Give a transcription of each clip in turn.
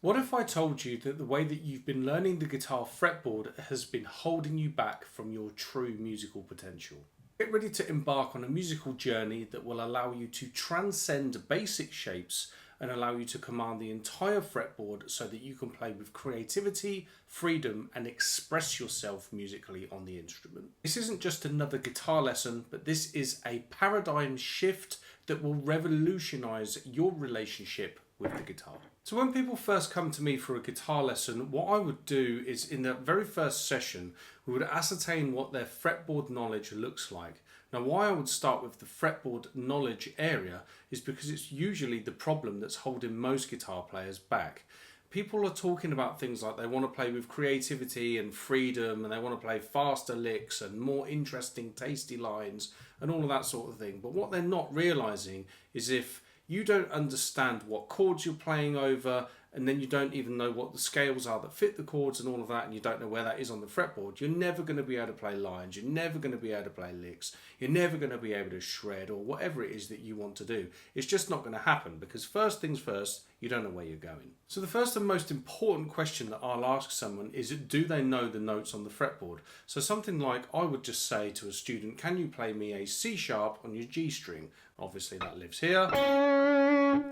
What if I told you that the way that you've been learning the guitar fretboard has been holding you back from your true musical potential? Get ready to embark on a musical journey that will allow you to transcend basic shapes and allow you to command the entire fretboard so that you can play with creativity, freedom, and express yourself musically on the instrument. This isn't just another guitar lesson, but this is a paradigm shift that will revolutionize your relationship with the guitar. So when people first come to me for a guitar lesson, what I would do is in the very first session, we would ascertain what their fretboard knowledge looks like. Now, why I would start with the fretboard knowledge area is because it's usually the problem that's holding most guitar players back. People are talking about things like they want to play with creativity and freedom, and they want to play faster licks and more interesting, tasty lines and all of that sort of thing. But what they're not realizing is if you don't understand what chords you're playing over, and then you don't even know what the scales are that fit the chords and all of that, and you don't know where that is on the fretboard, you're never going to be able to play lines, you're never going to be able to play licks, you're never going to be able to shred or whatever it is that you want to do. It's just not going to happen because first things first, you don't know where you're going. So the first and most important question that I'll ask someone is, do they know the notes on the fretboard? So something like, I would just say to a student, can you play me a C sharp on your G string? Obviously that lives here,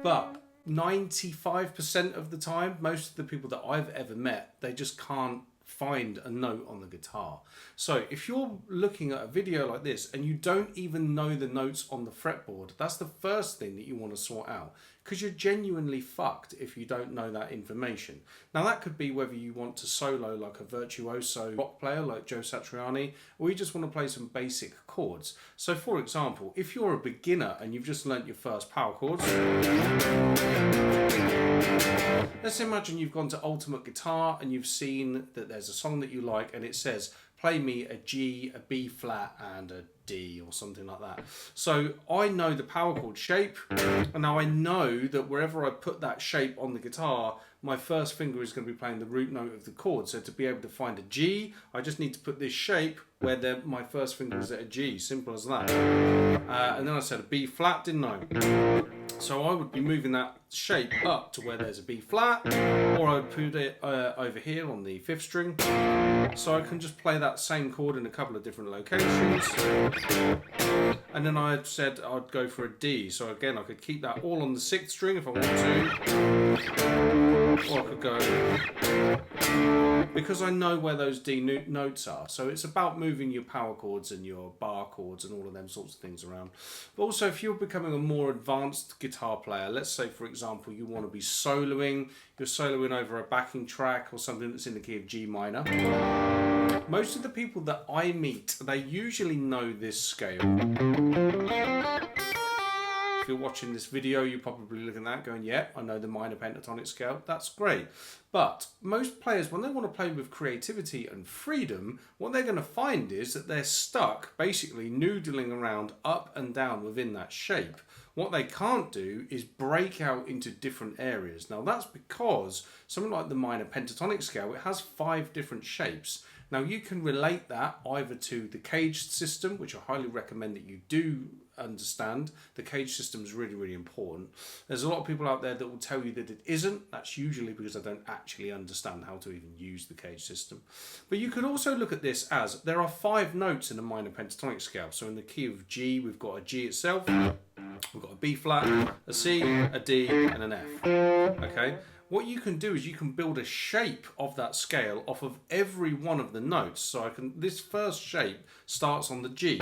but 95% of the time, most of the people that I've ever met, they just can't find a note on the guitar. So if you're looking at a video like this and you don't even know the notes on the fretboard, that's the first thing that you want to sort out, because you're genuinely fucked if you don't know that information. Now that could be whether you want to solo like a virtuoso rock player like Joe Satriani, or you just want to play some basic chords. So for example, if you're a beginner and you've just learnt your first power chords, let's imagine you've gone to Ultimate Guitar and you've seen that there's a song that you like and it says, play me a G, a B flat and a D or something like that. So I know the power chord shape, and now I know that wherever I put that shape on the guitar, my first finger is going to be playing the root note of the chord. So to be able to find a G, I just need to put this shape where my first finger is at a G, simple as that. And then I said a B flat, didn't I? So I would be moving that shape up to where there's a B flat, or I would put it over here on the 5th string. So I can just play that same chord in a couple of different locations. And then I said I'd go for a D. So again, I could keep that all on the 6th string if I want to. Or I could go, because I know where those D notes are. So it's about moving your power chords and your bar chords and all of them sorts of things around. But also if you're becoming a more advanced guitar player, let's say for example you want to be soloing, you're soloing over a backing track or something that's in the key of G minor. Most of the people that I meet, they usually know this scale. If you're watching this video, you're probably looking at that going, yeah, I know the minor pentatonic scale, that's great. But most players, when they want to play with creativity and freedom, what they're going to find is that they're stuck basically noodling around up and down within that shape. What they can't do is break out into different areas. Now that's because something like the minor pentatonic scale, it has 5 different shapes. Now you can relate that either to the caged system, which I highly recommend that you do understand. The cage system is really, really important. There's a lot of people out there that will tell you that it isn't. That's usually because I don't actually understand how to even use the cage system. But you could also look at this as there are 5 notes in a minor pentatonic scale. So in the key of G, we've got a G itself, we've got a B flat, a C, a D, and an F. Okay. What you can do is you can build a shape of that scale off of every one of the notes. So this first shape starts on the G.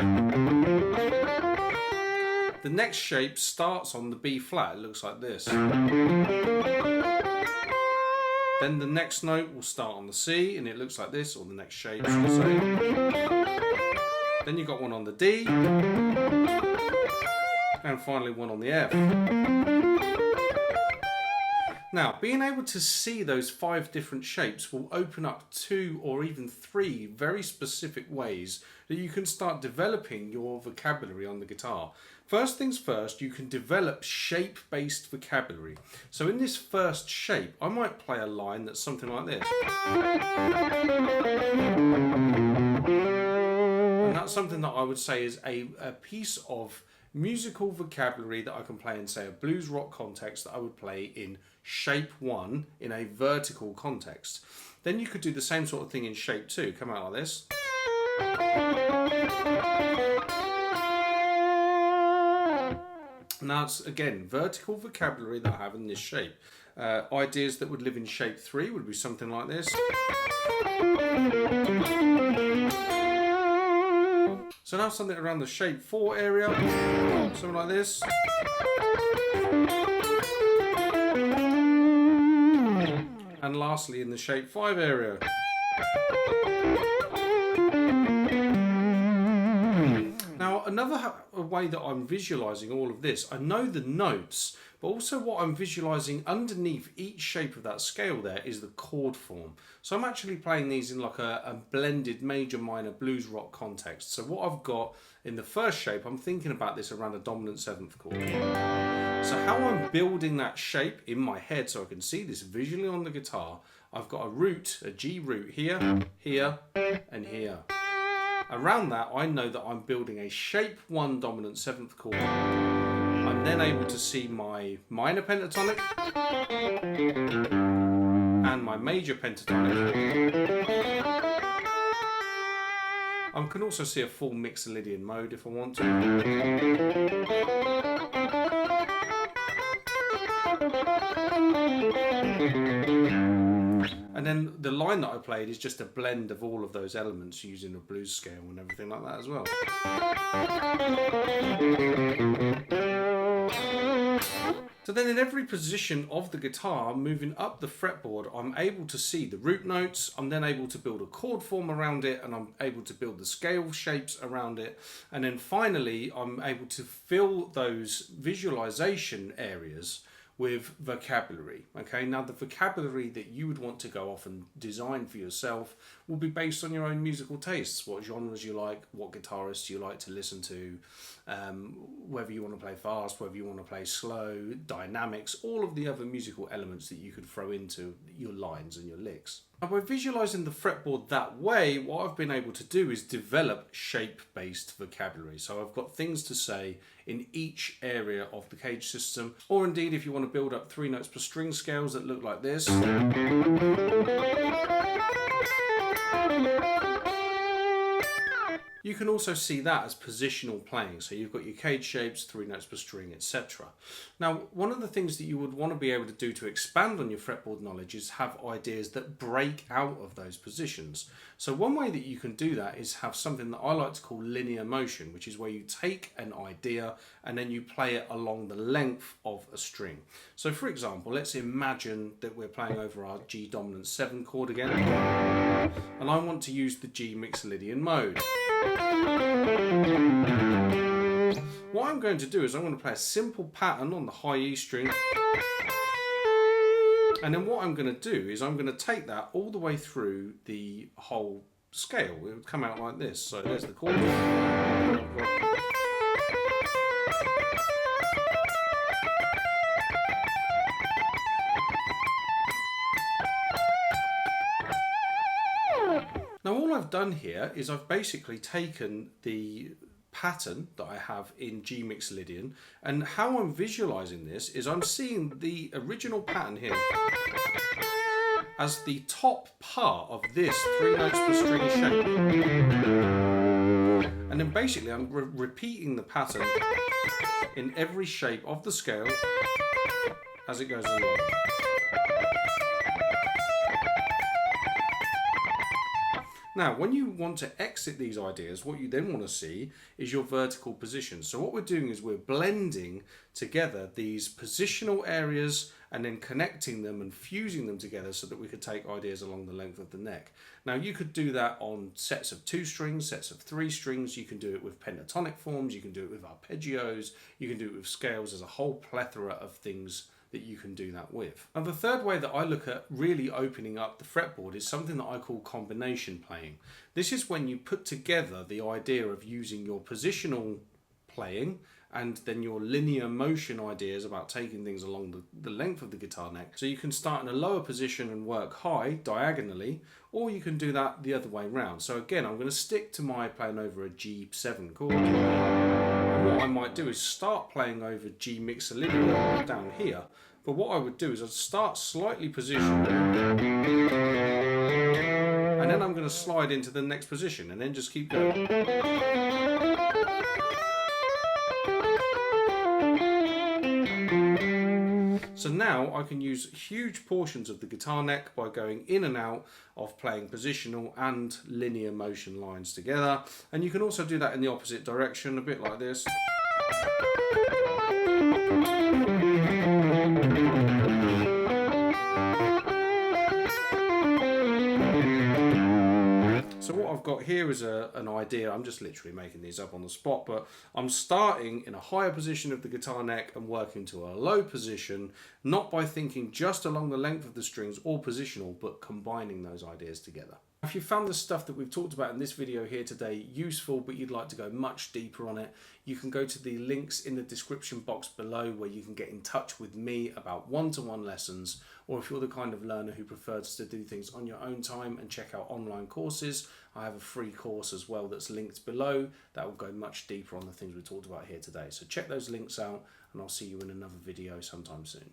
The next shape starts on the B flat. It looks like this. Then the next note will start on the C and it looks like this, or the next shape should I say. Then you've got one on the D. And finally one on the F. Now, being able to see those 5 different shapes will open up 2 or even 3 very specific ways that you can start developing your vocabulary on the guitar. First things first, you can develop shape-based vocabulary. So in this first shape, I might play a line that's something like this. And that's something that I would say is a piece of musical vocabulary that I can play in, say, a blues rock context that I would play in shape 1 in a vertical context. Then you could do the same sort of thing in shape 2. Come out like this. Now it's, again, vertical vocabulary that I have in this shape. Ideas that would live in shape 3 would be something like this. So now something around the shape 4 area, something like this. And lastly in the shape 5 area. Now another way that I'm visualizing all of this, I know the notes, but also what I'm visualizing underneath each shape of that scale there is the chord form. So I'm actually playing these in like a blended major minor blues rock context. So what I've got in the first shape, I'm thinking about this around a dominant 7th chord. So how I'm building that shape in my head so I can see this visually on the guitar, I've got a root, a G root here, here, and here. Around that, I know that I'm building a shape 1 dominant 7th chord. I'm then able to see my minor pentatonic and my major pentatonic. I can also see a full Mixolydian mode if I want to. And then the line that I played is just a blend of all of those elements using a blues scale and everything like that as well. So then in every position of the guitar, moving up the fretboard, I'm able to see the root notes, I'm then able to build a chord form around it, and I'm able to build the scale shapes around it. And then finally, I'm able to fill those visualization areas with vocabulary. Okay, now the vocabulary that you would want to go off and design for yourself will be based on your own musical tastes, what genres you like, what guitarists you like to listen to, whether you want to play fast, whether you want to play slow, dynamics, all of the other musical elements that you could throw into your lines and your licks. Now, by visualizing the fretboard that way, what I've been able to do is develop shape-based vocabulary. So I've got things to say in each area of the cage system, or indeed if you want to build up 3 notes per string scales that look like this. You can also see that as positional playing. So you've got your cage shapes, 3 notes per string, etc. Now, one of the things that you would want to be able to do to expand on your fretboard knowledge is have ideas that break out of those positions. So one way that you can do that is have something that I like to call linear motion, which is where you take an idea and then you play it along the length of a string. So for example, let's imagine that we're playing over our G dominant 7 chord again, and I want to use the G Mixolydian mode. What I'm going to do is I'm going to play a simple pattern on the high E string, and then what I'm going to do is I'm going to take that all the way through the whole scale. It would come out like this. So there's the chord. Now all I've done here is I've basically taken the pattern that I have in G Mixolydian, and how I'm visualizing this is I'm seeing the original pattern here as the top part of this 3 notes per string shape, and then basically I'm repeating the pattern in every shape of the scale as it goes along. Now, when you want to exit these ideas, what you then want to see is your vertical position. So what we're doing is we're blending together these positional areas and then connecting them and fusing them together so that we could take ideas along the length of the neck. Now, you could do that on sets of 2 strings, sets of 3 strings. You can do it with pentatonic forms. You can do it with arpeggios. You can do it with scales. There's a whole plethora of things that you can do that with. And the third way that I look at really opening up the fretboard is something that I call combination playing. This is when you put together the idea of using your positional playing and then your linear motion ideas about taking things along the length of the guitar neck. So you can start in a lower position and work high diagonally, or you can do that the other way around. So again, I'm going to stick to my playing over a G7 chord. And what I might do is start playing over G mixolydian down here, but what I would do is I'd start slightly positioned, and then I'm going to slide into the next position and then just keep going. So now I can use huge portions of the guitar neck by going in and out of playing positional and linear motion lines together. And you can also do that in the opposite direction, a bit like this. So what I've got here is an idea. I'm just literally making these up on the spot, but I'm starting in a higher position of the guitar neck and working to a low position, not by thinking just along the length of the strings or positional, but combining those ideas together. If you found the stuff that we've talked about in this video here today useful, but you'd like to go much deeper on it, you can go to the links in the description box below where you can get in touch with me about one-to-one lessons, or if you're the kind of learner who prefers to do things on your own time and check out online courses, I have a free course as well that's linked below that will go much deeper on the things we talked about here today. So check those links out, and I'll see you in another video sometime soon.